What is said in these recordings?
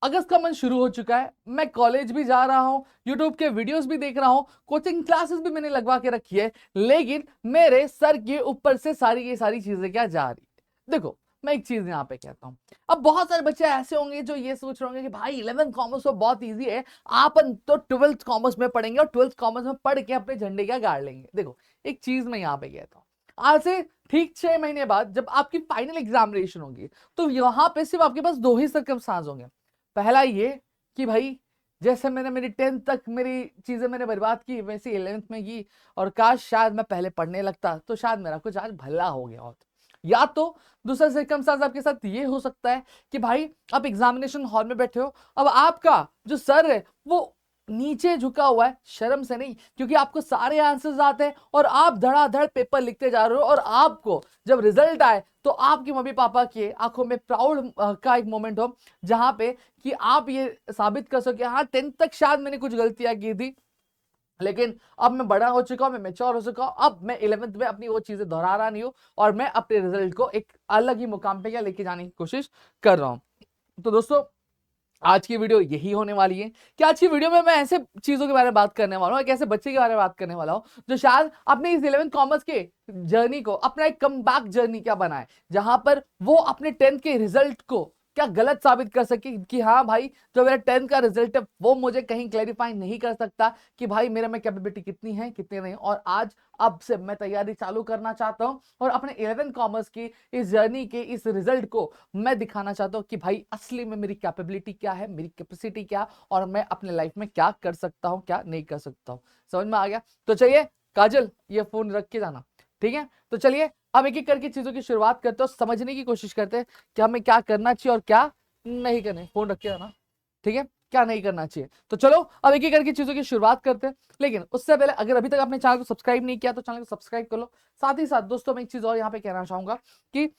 अगस्त का मंथ शुरू हो चुका है, मैं कॉलेज भी जा रहा हूं, यूट्यूब के वीडियोस भी देख रहा हूं, कोचिंग क्लासेस भी मैंने लगवा के रखी है, लेकिन मेरे सर के ऊपर से सारी ये सारी चीजें क्या जा रही है। देखो मैं एक चीज यहाँ पे कहता हूँ, अब बहुत सारे बच्चे ऐसे होंगे जो ये सोच रहे होंगे कि भाई 11th कॉमर्स तो बहुत इजी है, आप तो 12th कॉमर्स में पढ़ेंगे और 12th कॉमर्स में पढ़ के अपने झंडे क्या गाड़ लेंगे। देखो एक चीज मैं यहाँ पे कहता हूँ, आज से ठीक 6 महीने बाद जब आपकी फाइनल एग्जामिनेशन होगी तो यहाँ पे सिर्फ आपके पास दो ही सर्कमस्टांस होंगे। पहला ये कि भाई जैसे मैंने मेरी 10th तक मेरी चीजें मैंने बर्बाद की वैसे 11th में की, और काश शायद मैं पहले पढ़ने लगता तो शायद मेरा कुछ आज भला हो गया होता। या तो दूसरा सर्कमस्टांस आपके साथ ये हो सकता है कि भाई आप एग्जामिनेशन हॉल में बैठे हो, अब आपका जो सर है वो नीचे झुका हुआ है, शर्म से नहीं, क्योंकि आपको सारे आंसर्स आते हैं और आप धड़ाधड़ पेपर लिखते जा रहे हो, और आपको जब रिजल्ट आए तो आपके मम्मी पापा के आंखों में प्राउड का एक मोमेंट हो, जहां पे कि आप ये साबित कर सके हाँ 10th तक शायद मैंने कुछ गलतियां की थी, लेकिन अब मैं बड़ा हो चुका हूं, मैं मैच्योर हो चुका हूं, अब मैं 11th में अपनी वो चीजें दोहरा रहा नहीं हूं और मैं अपने रिजल्ट को एक अलग ही मुकाम पे क्या लेके जाने की कोशिश कर रहा हूं। तो दोस्तों आज की वीडियो यही होने वाली है कि आज की वीडियो में मैं ऐसे चीजों के बारे में बात करने वाला हूं, एक ऐसे बच्चे के बारे में बात करने वाला हूं जो शायद अपने इस 11th कॉमर्स के जर्नी को अपना एक कम बैक जर्नी क्या बनाए, जहां पर वो अपने 10th के रिजल्ट को क्या गलत साबित कर सके कि हाँ भाई जो मेरा 10th का रिजल्ट है वो मुझे कहीं क्लैरिफाई नहीं कर सकता कि भाई मेरे में कैपेबिलिटी कितनी है कितनी नहीं, और आज अब से मैं तैयारी चालू करना चाहता हूं और अपने 11th कॉमर्स की इस जर्नी के इस रिजल्ट को मैं दिखाना चाहता हूं कि भाई असली में मेरी कैपेबिलिटी क्या है, मेरी कैपेसिटी क्या, और मैं अपने लाइफ में क्या कर सकता हूं क्या नहीं कर सकता हूं। समझ में आ गया? तो चलिए काजल ये फोन रख के जाना, ठीक है? तो चलिए अब एक एक करके चीजों की शुरुआत करते हैं और समझने की कोशिश करते हैं कि हमें क्या करना चाहिए और क्या नहीं करना। फोन रख के जाना, ठीक है? क्या नहीं करना चाहिए। तो चलो अब एक एक करके चीजों की शुरुआत करते हैं, लेकिन उससे पहले अगर अभी तक आपने चैनल को सब्सक्राइब नहीं किया तो चैनल को सब्सक्राइब कर लो। साथ ही साथ दोस्तों मैं एक चीज और यहाँ पे कहना चाहूंगा कि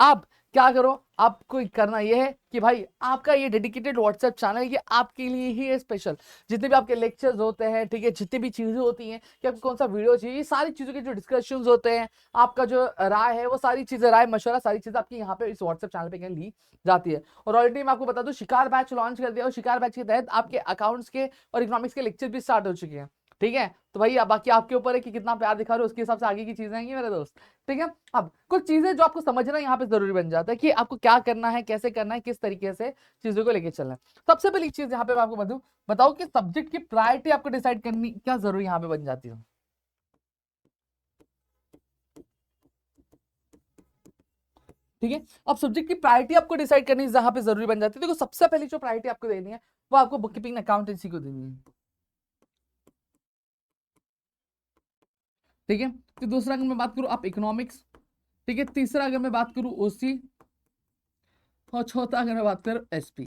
आप क्या करो, आपको करना यह है कि भाई आपका ये डेडिकेटेड व्हाट्सएप चैनल ये आपके लिए ही है स्पेशल। जितने भी आपके लेक्चर्स होते हैं, ठीक है, जितनी भी चीजें होती हैं कि आपको कौन सा वीडियो चाहिए, ये सारी चीजों के जो डिस्कशंस होते हैं, आपका जो राय है वो सारी चीजें, राय मशवरा सारी चीजें आपकी यहाँ पे इस व्हाट्सएप चैनल पे ली जाती है। और ऑलरेडी मैं आपको बता दूं शिकार बैच लॉन्च कर दिया और शिकार बैच के तहत आपके अकाउंट्स के और इकोनॉमिक्स के लेक्चर भी स्टार्ट हो चुके हैं, ठीक है? तो भाई अब बाकी आपके ऊपर है कि कितना प्यार दिखा रहे हो, उसके हिसाब से आगे की चीजें आएंगी मेरे दोस्त, ठीक है? अब कुछ चीजें जो आपको समझना यहाँ पे जरूरी बन जाता है कि आपको क्या करना है, कैसे करना है, किस तरीके से चीजों को लेके चलना है। सबसे पहली चीज यहाँ पे मैं आपको बताऊं कि सब्जेक्ट की प्रायोरिटी आपको डिसाइड करनी क्या जरूरी यहाँ पे बन जाती है, ठीक है? अब सब्जेक्ट की प्रायोरिटी आपको डिसाइड करनी जहां पे जरूरी बन जाती है। देखो सबसे पहली जो प्रायोरिटी आपको देनी है वो आपको बुक कीपिंग अकाउंटेंसी को देनी है, ठीक है? तो दूसरा अगर मैं बात करूं आप इकोनॉमिक्स, ठीक है? तीसरा अगर मैं बात करूं ओसी, और चौथा अगर मैं बात करूं एसपी,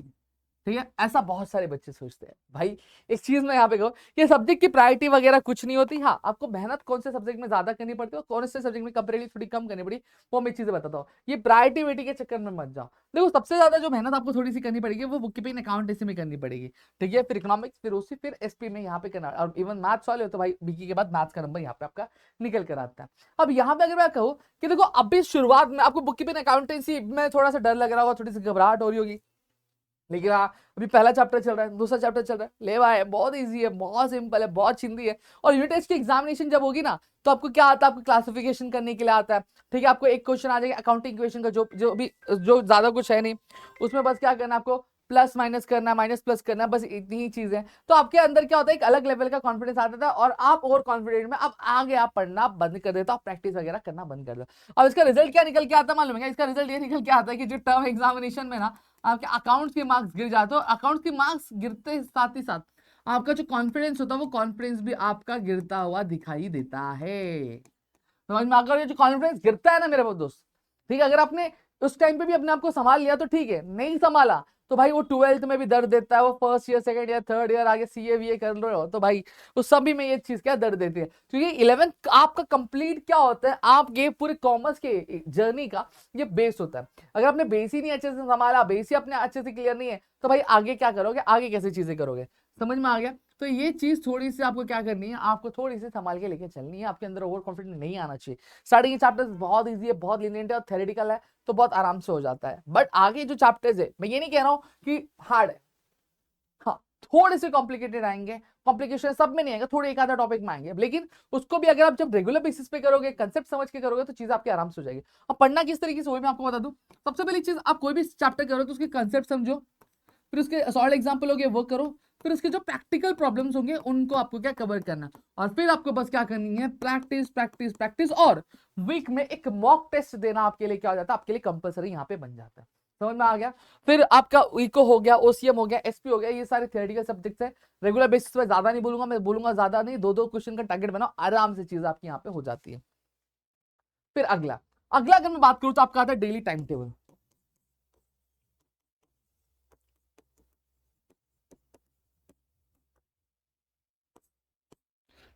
ठीक है? ऐसा बहुत सारे बच्चे सोचते हैं। भाई इस चीज में यहाँ पे कहो कि सब्जेक्ट की प्रायोरिटी वगैरह कुछ नहीं होती। हाँ आपको मेहनत कौन से सब्जेक्ट में ज्यादा करनी पड़ती है और कौन से सब्जेक्ट में कंपेरेटिवली थोड़ी कम करनी पड़ी वो मैं चीजें बताता हूँ। ये प्रायोरिटी वेटी के चक्कर में मत जाओ। देखो सबसे ज्यादा जो मेहनत आपको थोड़ी सी करनी पड़ेगी वो बुक कीपिंग अकाउंटेंसी में करनी पड़ेगी, ठीक है? फिर इकोनॉमिक्स, फिर ओसी, फिर एसपी में यहाँ पे करना, और इवन मैथ्स वाले हो तो भाई बीकी के बाद मैथ्स का नंबर यहाँ पे आपका निकल कर आता है। अब यहाँ पे अगर मैं कहूँ कि देखो अभी शुरुआत में आपको बुक कीपिंग अकाउंटेंसी में थोड़ा सा डर लग रहा होगा, थोड़ी सी घबराहट हो रही होगी, लेकिन हाँ अभी पहला चैप्टर चल रहा है, दूसरा चैप्टर चल रहा है, ले भाई बहुत इजी है, बहुत सिंपल है, बहुत चिंदी है। और यूनिट टेस्ट की एग्जामिनेशन जब होगी ना तो आपको क्या आता है, आपको क्लासिफिकेशन करने के लिए आता है, ठीक है? आपको एक क्वेश्चन आ जाएगा अकाउंटिंग इक्वेशन का जो ज्यादा कुछ है नहीं, उसमें बस क्या करना है आपको प्लस माइनस करना है, माइनस प्लस करना है, बस इतनी ही चीज है। तो आपके अंदर क्या होता है, एक अलग लेवल का कॉन्फिडेंस आता था और आप ओवर कॉन्फिडेंट में अब आगे आप पढ़ना बंद कर देता, प्रैक्टिस वगैरह करना बंद कर दो। अब इसका रिजल्ट क्या निकल के आता है मालूम है? इसका रिजल्ट ये निकल के आता है कि जो टर्म एग्जामिनेशन में ना आपके अकाउंट्स के मार्क्स गिर जाते हो, अकाउंट्स के मार्क्स गिरते साथ ही साथ आपका जो कॉन्फिडेंस होता है वो कॉन्फिडेंस भी आपका गिरता हुआ दिखाई देता है। समझ में? अगर ये जो कॉन्फिडेंस गिरता है ना मेरे दोस्त, ठीक है, अगर आपने उस टाइम पे भी अपने आप को संभाल लिया तो ठीक है, नहीं संभाला तो भाई वो 12th में भी दर्द देता है, वो first year, second year, third year, आगे सीए वीए कर रहे हो तो भाई उस सभी में ये चीज क्या दर्द देती है। क्योंकि 11th आपका कंप्लीट क्या होता है, आपके पूरे कॉमर्स के जर्नी का ये बेस होता है। अगर आपने बेस ही नहीं अच्छे से संभाला, बेस ही अपने अच्छे से क्लियर नहीं है तो भाई आगे क्या करोगे, आगे कैसे चीजें करोगे? समझ में आ गया? तो ये चीज थोड़ी सी आपको क्या करनी है, आपको थोड़ी सी संभाल के लेके चलनी है, आपके अंदर ओवर कॉन्फिडेंस नहीं आना चाहिए। स्टार्टिंग के चैप्टर्स बहुत इजी है, बहुत लिनिएंट है और थ्योरेटिकल है तो बहुत आराम से हो जाता है, बट आगे जो चैप्टर्स है मैं ये नहीं कह रहा हूँ कि हार्ड है, थोड़े से कॉम्प्लिकेटेड आएंगे, कॉम्प्लिकेशन सब में नहीं आएंगे, थोड़े एक आधा टॉपिक में आएंगे, लेकिन उसको भी अगर आप जब रेगुलर बेसिस पे करोगे, कंसेप्ट समझ के करोगे, तो चीज आपकी आराम से हो जाएगी। अब पढ़ना किस तरीके से, वो मैं आपको बता दूं। सबसे पहली चीज, आप कोई भी चैप्टर करो तो उसके कंसेप्ट समझो, फिर उसके सॉल्व एग्जाम्पल हो गए वो करो, फिर उसके जो प्रैक्टिकल प्रॉब्लम्स होंगे उनको आपको क्या कवर करना, और फिर आपको बस क्या करनी है, प्रैक्टिस प्रैक्टिस प्रैक्टिस, और वीक में एक मॉक टेस्ट देना आपके लिए क्या हो जाता है, आपके लिए कंपलसरी यहाँ पे बन जाता है। समझ में आ गया। फिर आपका इको हो गया, ओसीएम हो गया, एसपी हो गया, ये सारे थियोरेटिकल सब्जेक्ट्स है। रेगुलर बेसिस पे ज्यादा नहीं बोलूंगा, मैं बोलूंगा ज्यादा नहीं, दो दो क्वेश्चन का टारगेट बनाओ, आराम से चीज आपकी यहाँ पे हो जाती है। फिर अगला अगला अगर मैं बात करूं तो आपका आता है डेली टाइम टेबल।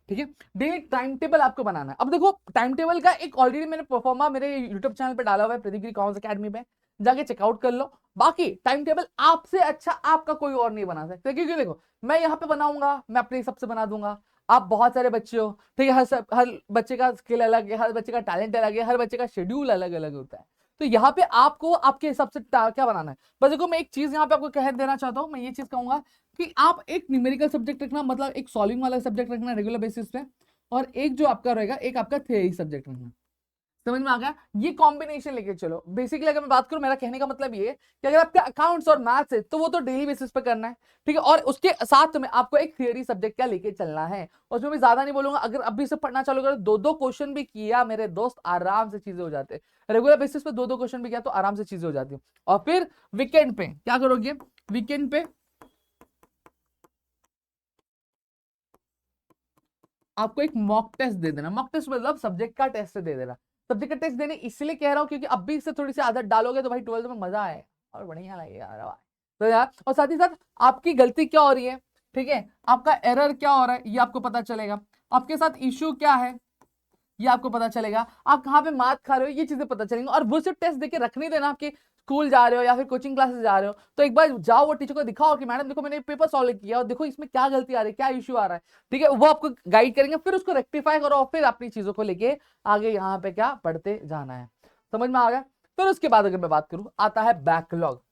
ठीक है, डेली टाइम टेबल आपको बनाना है। अब देखो, टाइम टेबल का एक ऑलरेडी मैंने परफॉर्मा मेरे यूट्यूब चैनल पे डाला हुआ है, प्रदीप गिरी कॉमर्स अकेडमी पे, जाके चेकआउट कर लो। बाकी टाइम टेबल आपसे अच्छा आपका कोई और नहीं बना सकता, क्योंकि देखो मैं यहाँ पे बनाऊंगा, मैं अपने हिसाब से बना दूंगा। आप बहुत सारे बच्चे हो, ठीक है, हर बच्चे का स्किल अलग है, हर बच्चे का टैलेंट अलग है, हर बच्चे का शेड्यूल अलग अलग होता है। तो यहाँ पे आपको आपके हिसाब से क्या बनाना है। बस देखो, मैं एक चीज यहाँ पे आपको कह देना चाहता हूँ, मैं ये चीज कहूंगा कि आप एक न्यूमेरिकल सब्जेक्ट रखना, मतलब एक सॉल्विंग वाला सब्जेक्ट रखना रेगुलर बेसिस पे, और एक जो आपका रहेगा, एक आपका थ्योरी सब्जेक्ट रखना। समझ में आ गया, ये कॉम्बिनेशन लेके चलो। बेसिकली अगर मैं बात करूं, मेरा कहने का मतलब ये है कि अगर आपका अकाउंट्स और मैथ्स है तो वो तो डेली बेसिस पे करना है, ठीक है, और उसके साथ में आपको एक थियरी सब्जेक्ट क्या लेके चलना है। उसमें भी ज्यादा नहीं बोलूंगा, अगर अभी से पढ़ना चालू करो, दो दो क्वेश्चन भी किया मेरे दोस्त, आराम से चीजें हो जाते हैं। रेगुलर बेसिस पे दो दो क्वेश्चन भी किया तो आराम से चीजें हो जाती है। और फिर वीकेंड पे क्या करोगे, वीकेंड पे आपको एक मॉक टेस्ट दे देना। मॉक टेस्ट मतलब सब्जेक्ट का टेस्ट दे देना। सब्जेक्ट का टेस्ट देने इसलिए कह रहा हूं क्योंकि अभी से थोड़ी सी आदत डालोगे तो भाई 12th में मजा आए और बढ़िया लगेगा यार। तो यार, और साथ ही साथ आपकी गलती क्या हो रही है, ठीक है, आपका एरर क्या हो रहा है ये आपको पता चलेगा, आपके साथ इश्यू क्या है ये आपको पता चलेगा, आप कहाँ पे मात खा रहे हो ये चीजें पता चलेंगी। और वो सिर्फ टेस्ट देके रख नहीं देना, आपके स्कूल जा रहे हो या फिर कोचिंग क्लासेस जा रहे हो तो एक बार जाओ, वो टीचर को दिखाओ कि मैडम देखो मैंने पेपर सॉल्व किया और देखो इसमें क्या गलती आ रही है, क्या इश्यू आ रहा है, ठीक है, वो आपको गाइड करेंगे, फिर उसको रेक्टिफाई करो और फिर अपनी चीजों को लेके आगे यहाँ पे क्या पढ़ते जाना है। समझ में आ गया। फिर उसके बाद अगर मैं बात करूं, आता है बैकलॉग।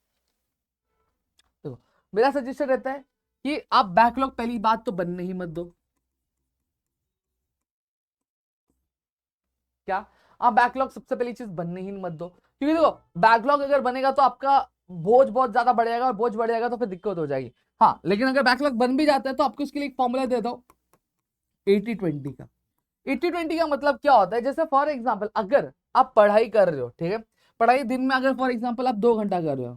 देखो, मेरा सजेशन रहता है कि आप बैकलॉग पहली बात तो बनने ही मत दो। क्या, आप बैकलॉग सबसे पहली चीज बनने ही मत दो, क्योंकि देखो बैकलॉग अगर बनेगा तो आपका बोझ बहुत ज्यादा बढ़ जाएगा, और बोझ बढ़ जाएगा तो फिर दिक्कत हो जाएगी। हाँ, लेकिन अगर बैकलॉग बन भी जाता है तो आपको इसके लिए एक फॉर्मूला दे दो 80-20 का। 80-20 का मतलब क्या होता है, जैसे फॉर एग्जाम्पल अगर आप पढ़ाई कर रहे हो, ठीक है, पढ़ाई दिन में अगर फॉर एग्जाम्पल आप 2 घंटा कर रहे हो,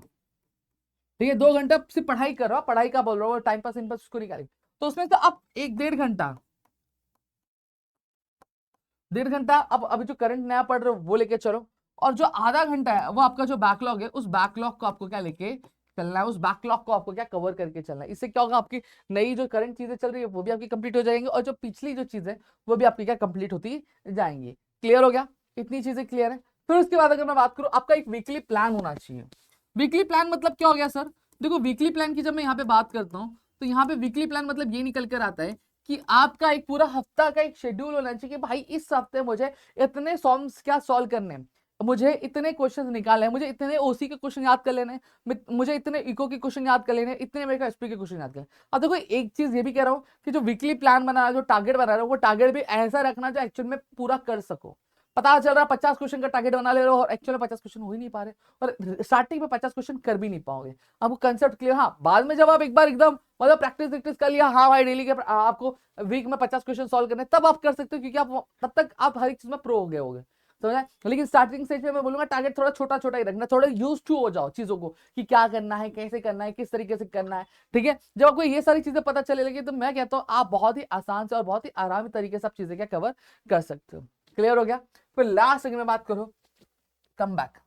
ठीक है, 2 घंटा सिर्फ पढ़ाई कर रहे हो, पढ़ाई का बोल रहे हो, टाइम पास इन पास उसको निकालेंगे, तो उसमें से आप 1-1.5 घंटा, 1.5 घंटा अब अभी जो करंट नया पढ़ रहे हो वो लेके चलो, और जो आधा घंटा है वो आपका जो बैकलॉग है, उस बैकलॉग को आपको क्या लेके चलना है, उस बैकलॉग को आपको क्या कवर करके चलना है। इससे क्या होगा, आपकी नई जो करंट चीजें चल रही है वो भी आपकी कंप्लीट हो जाएंगी, और जो पिछली जो चीज है वो भी आपकी क्या कंप्लीट होती जाएंगी। क्लियर हो गया, इतनी चीजें क्लियर है। फिर उसके बाद अगर मैं बात करूं, आपका एक वीकली प्लान होना चाहिए। वीकली प्लान मतलब क्या हो गया सर, देखो वीकली प्लान की जब मैं यहाँ पे बात करता हूँ तो यहाँ पे वीकली प्लान मतलब ये निकल कर आता है कि आपका एक पूरा हफ्ता का एक शेड्यूल होना चाहिए कि भाई इस हफ्ते मुझे इतने सॉल्व्स क्या सॉल्व करने हैं, मुझे इतने क्वेश्चंस निकाले हैं, मुझे इतने ओसी के क्वेश्चन याद कर लेने हैं, मुझे इतने इको के क्वेश्चन याद कर लेने हैं, इतने मेरे को एसपी के क्वेश्चन याद कर। अब देखो एक चीज ये भी कह रहा हूँ कि जो वीकली प्लान बना रहा है, जो टारगेट बना रहा है, वो टारगेट भी ऐसा रखना जो एक्चुअल में पूरा कर सको। पता चल रहा है 50 क्वेश्चन का टारगेट बना ले रहे हो और एक्चुअल में 50 क्वेश्चन हो ही नहीं पा रहे, और स्टार्टिंग में 50 क्वेश्चन कर भी नहीं पाओगे। आपको कंसेप्ट क्लियर, हाँ, बाद में जब आप एक बार एकदम मतलब प्रैक्टिस प्रैक्टिस कर लिया, हाँ भाई डेली के आपको वीक में 50 क्वेश्चन सॉल्व करने, तब आप कर सकते हो, क्योंकि आप तब तक आप हर एक चीज में प्रो हो गए होगे। समझा। लेकिन स्टार्टिंग स्टेज में मैं बोलूंगा टारगेट थोड़ा छोटा छोटा ही रखना, थोड़ा यूज टू हो जाओ चीजों को कि क्या करना है, कैसे करना है, किस तरीके से करना है, ठीक है। जब आपको ये सारी चीजें पता चले लगी तो मैं कहता हूँ आप बहुत ही आसान से और बहुत ही आराम तरीके से आप चीजें क्या कवर कर सकते हो। क्लियर हो गया। फिर लास्ट अगर मैं बात करूं, कम बैक।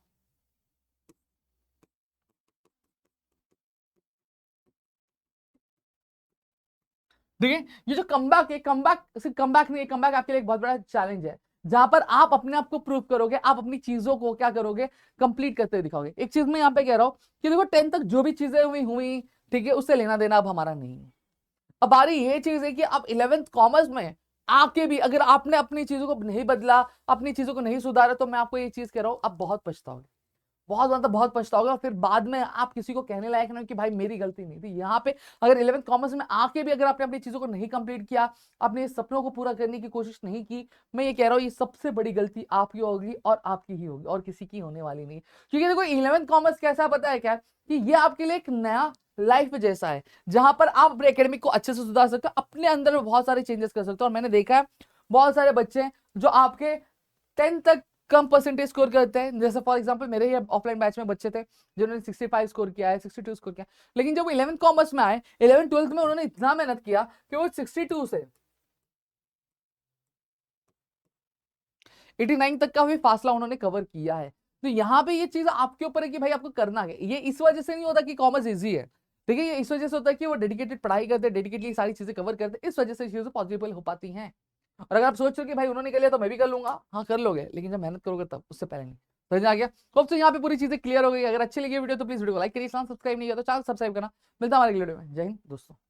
देखिए, ये जो कमबैक है, कमबैक सिर्फ कमबैक नहीं है, कमबैक आपके लिए एक बहुत बड़ा चैलेंज है, जहां पर आप अपने आप को प्रूव करोगे, आप अपनी चीजों को क्या करोगे, कंप्लीट करते दिखाओगे। एक चीज मैं यहाँ पे कह रहा हूं कि देखो 10th तक जो भी चीजें हुई हुई, ठीक है, उससे लेना देना अब हमारा नहीं है। अब आ रही ये चीज है कि अब 11th कॉमर्स में आके भी अगर आपने अपनी चीजों को नहीं बदला, अपनी चीजों को नहीं सुधारा, तो मैं आपको ये चीज कह रहा हूं आप बहुत पछताओगे। बहुत मतलब बहुत पछताओगे और फिर बाद में आप किसी को कहने लायक नहीं कि भाई मेरी गलती नहीं थी। यहाँ पे अगर 11th कॉमर्स में आके भी अगर आपने अपनी चीजों को नहीं कंप्लीट किया, अपने सपनों को पूरा करने की कोशिश नहीं की, मैं ये कह रहा हूँ ये सबसे बड़ी गलती आपकी होगी और आपकी ही होगी और किसी की होने वाली नहीं। क्योंकि देखो 11th कॉमर्स कैसा पता है क्या, कि ये आपके लिए एक नया लाइफ जैसा है जहां पर आप अपने एकेडमिक को अच्छे से सुधार सकते हो, अपने अंदर में बहुत सारे चेंजेस कर सकते हो। और मैंने देखा है बहुत सारे बच्चे जो आपके 10th तक कम परसेंटेज स्कोर करते हैं, जैसे फॉर एग्जांपल मेरे ही ऑफलाइन बैच में बच्चे थे जिन्होंने 65 स्कोर किया है, 62 स्कोर किया, लेकिन जब 11th कॉमर्स में आए, 11th 12th में उन्होंने इतना मेहनत किया कि वो 62 से 89 तक का भी फासला उन्होंने कवर किया है। तो यहाँ पे ये चीज आपके ऊपर है कि भाई आपको करना है। ये इस वजह से नहीं होता कि कॉमर्स इजी है, ठीक है, ये इस वजह से होता है कि वो डेडिकेटेड पढ़ाई करते हैं, डेडिकेटली सारी चीजें कवर करते हैं, इस वजह से चीजें पॉसिबल हो पाती हैं। और अगर आप सोच रहे हो कि भाई उन्होंने कर लिया तो मैं भी कर लूंगा, हाँ कर लोगे, लेकिन जब मेहनत करोगे तब, उससे पहले नहीं। समझ में आ गया? होप तो यहाँ पे पूरी चीजें क्लियर हो गई। अगर अच्छी लगी वीडियो तो प्लीज वीडियो को लाइक करिए, सब्सक्राइब नहीं किया तो चैनल सब्सक्राइब करना। मिलता है हमारे अगले वीडियो में। जय हिंद दोस्तों।